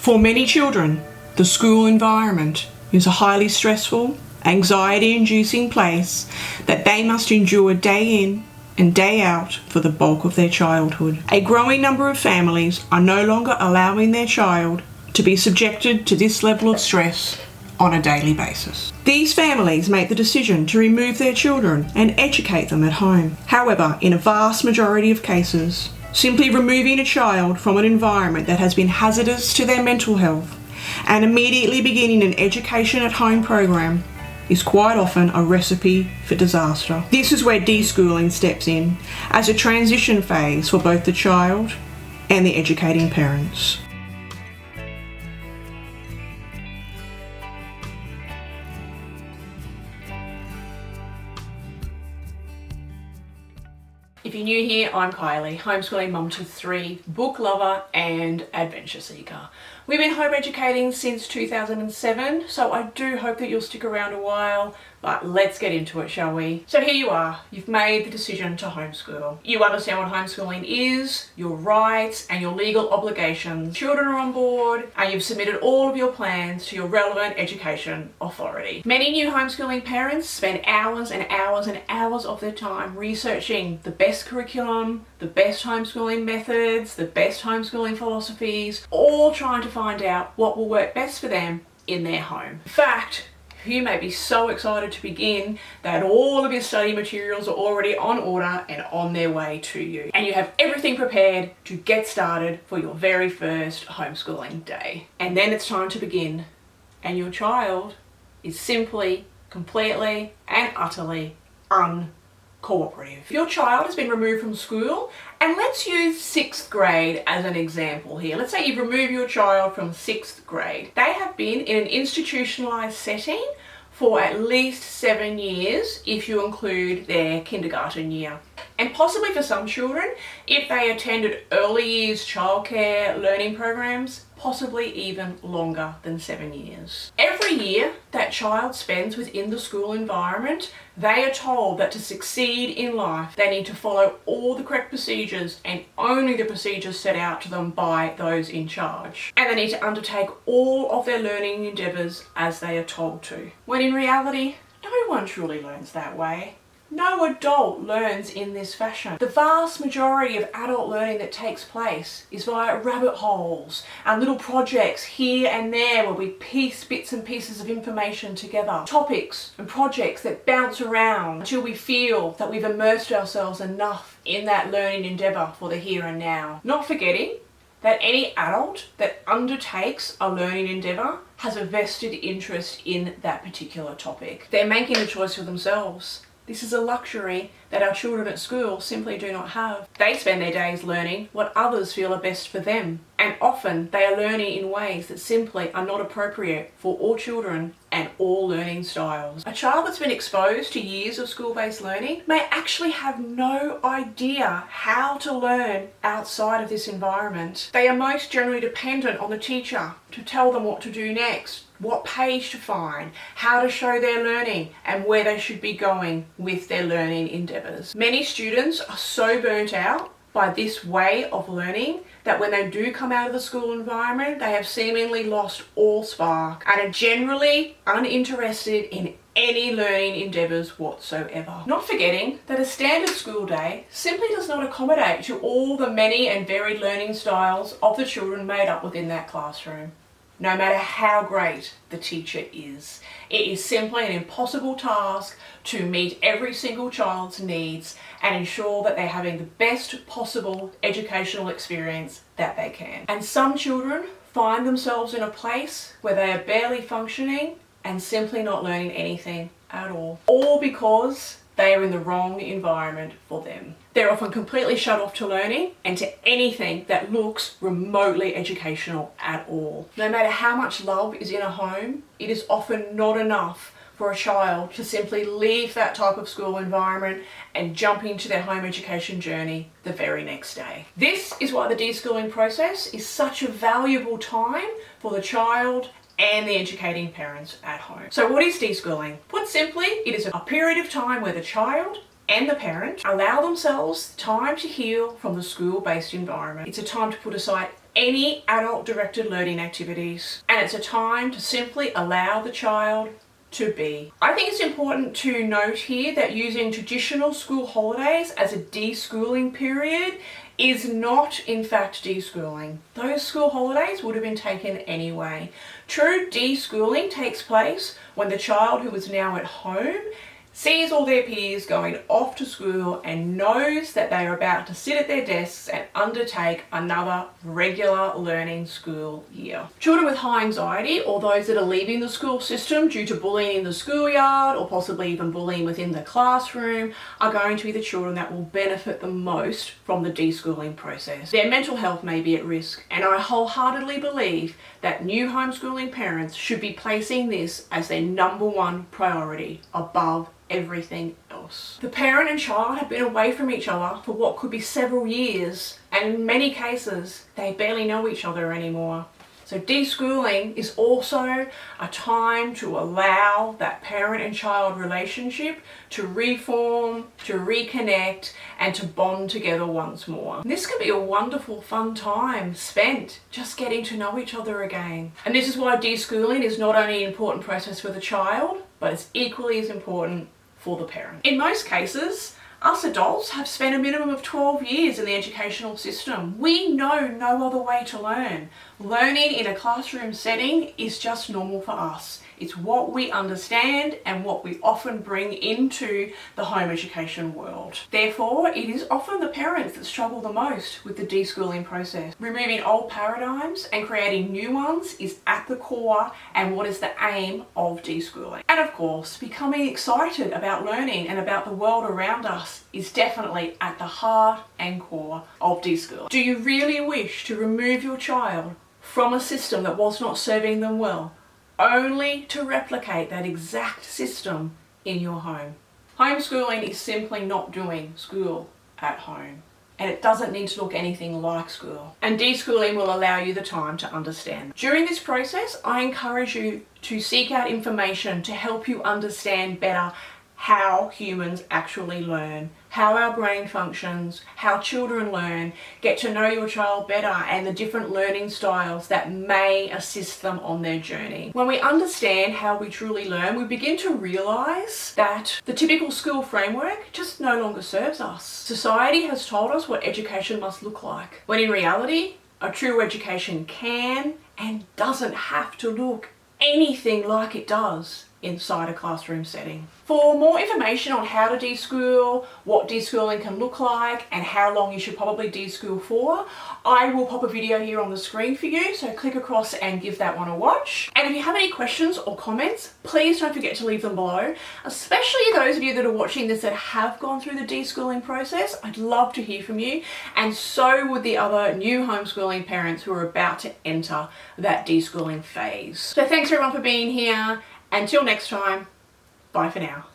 For many children, the school environment is a highly stressful, anxiety-inducing place that they must endure day in and day out for the bulk of their childhood. A growing number of families are no longer allowing their child to be subjected to this level of stress on a daily basis. These families make the decision to remove their children and educate them at home. However, in a vast majority of cases, simply removing a child from an environment that has been hazardous to their mental health and immediately beginning an education at home program is quite often a recipe for disaster. This is where deschooling steps in as a transition phase for both the child and the educating parents. If you're new here, I'm Kylie, homeschooling mum to 3, book lover and adventure seeker. We've been home educating since 2007, so I do hope that you'll stick around a while, but let's get into it, shall we? So here you are, you've made the decision to homeschool. You understand what homeschooling is, your rights and your legal obligations. Children are on board and you've submitted all of your plans to your relevant education authority. Many new homeschooling parents spend hours and hours and hours of their time researching the best curriculum, the best homeschooling methods, the best homeschooling philosophies, all trying to find out what will work best for them in their home. In fact, you may be so excited to begin that all of your study materials are already on order and on their way to you. And you have everything prepared to get started for your very first homeschooling day. And then it's time to begin. And your child is simply, completely and utterly uncooperative. Your child has been removed from school, and let's use 6th grade as an example here. Let's say you've removed your child from 6th grade. They have been in an institutionalized setting for at least 7 years if you include their kindergarten year. And possibly for some children, if they attended early years childcare learning programs, possibly even longer than 7 years. Every year that child spends within the school environment, they are told that to succeed in life, they need to follow all the correct procedures and only the procedures set out to them by those in charge. And they need to undertake all of their learning endeavours as they are told to. When in reality, no one truly learns that way. No adult learns in this fashion. The vast majority of adult learning that takes place is via rabbit holes and little projects here and there where we piece bits and pieces of information together. Topics and projects that bounce around until we feel that we've immersed ourselves enough in that learning endeavour for the here and now. Not forgetting that any adult that undertakes a learning endeavour has a vested interest in that particular topic. They're making a choice for themselves. This is a luxury that our children at school simply do not have. They spend their days learning what others feel are best for them, and often they are learning in ways that simply are not appropriate for all children and all learning styles. A child that's been exposed to years of school-based learning may actually have no idea how to learn outside of this environment. They are most generally dependent on the teacher to tell them what to do next, what page to find, how to show their learning, and where they should be going with their learning endeavours. Many students are so burnt out by this way of learning that when they do come out of the school environment, they have seemingly lost all spark and are generally uninterested in any learning endeavours whatsoever. Not forgetting that a standard school day simply does not accommodate to all the many and varied learning styles of the children made up within that classroom. No matter how great the teacher is, it is simply an impossible task to meet every single child's needs and ensure that they're having the best possible educational experience that they can. And some children find themselves in a place where they are barely functioning and simply not learning anything at all because they are in the wrong environment for them. They're often completely shut off to learning and to anything that looks remotely educational at all. No matter how much love is in a home, it is often not enough for a child to simply leave that type of school environment and jump into their home education journey the very next day. This is why the deschooling process is such a valuable time for the child and the educating parents at home. So what is deschooling? Put simply, it is a period of time where the child and the parent allow themselves time to heal from the school-based environment. It's a time to put aside any adult-directed learning activities, and it's a time to simply allow the child to be. I think it's important to note here that using traditional school holidays as a deschooling period is not in fact deschooling. Those school holidays would have been taken anyway. True deschooling takes place when the child who is now at home sees all their peers going off to school and knows that they are about to sit at their desks and undertake another regular learning school year. Children with high anxiety, or those that are leaving the school system due to bullying in the schoolyard or possibly even bullying within the classroom, are going to be the children that will benefit the most from the deschooling process. Their mental health may be at risk, and I wholeheartedly believe that new homeschooling parents should be placing this as their #1 priority above everything else. The parent and child have been away from each other for what could be several years, and in many cases they barely know each other anymore. So deschooling is also a time to allow that parent and child relationship to reform, to reconnect, and to bond together once more. And this can be a wonderful, fun time spent just getting to know each other again. And this is why deschooling is not only an important process for the child, but it's equally as important for the parent. In most cases, us adults have spent a minimum of 12 years in the educational system. We know no other way to learn. Learning in a classroom setting is just normal for us. It's what we understand and what we often bring into the home education world. Therefore, it is often the parents that struggle the most with the deschooling process. Removing old paradigms and creating new ones is at the core and what is the aim of deschooling. And of course, becoming excited about learning and about the world around us is definitely at the heart and core of deschooling. Do you really wish to remove your child from a system that was not serving them well, only to replicate that exact system in your home? Homeschooling is simply not doing school at home, and it doesn't need to look anything like school. And deschooling will allow you the time to understand. During this process, I encourage you to seek out information to help you understand better how humans actually learn, how our brain functions, how children learn, get to know your child better and the different learning styles that may assist them on their journey. When we understand how we truly learn, we begin to realise that the typical school framework just no longer serves us. Society has told us what education must look like, when in reality, a true education can and doesn't have to look anything like it does inside a classroom setting. For more information on how to deschool, what deschooling can look like, and how long you should probably deschool for, I will pop a video here on the screen for you, so click across and give that one a watch. And if you have any questions or comments, please don't forget to leave them below, especially those of you that are watching this that have gone through the deschooling process. I'd love to hear from you, and so would the other new homeschooling parents who are about to enter that deschooling phase. So thanks everyone for being here. Until next time, bye for now.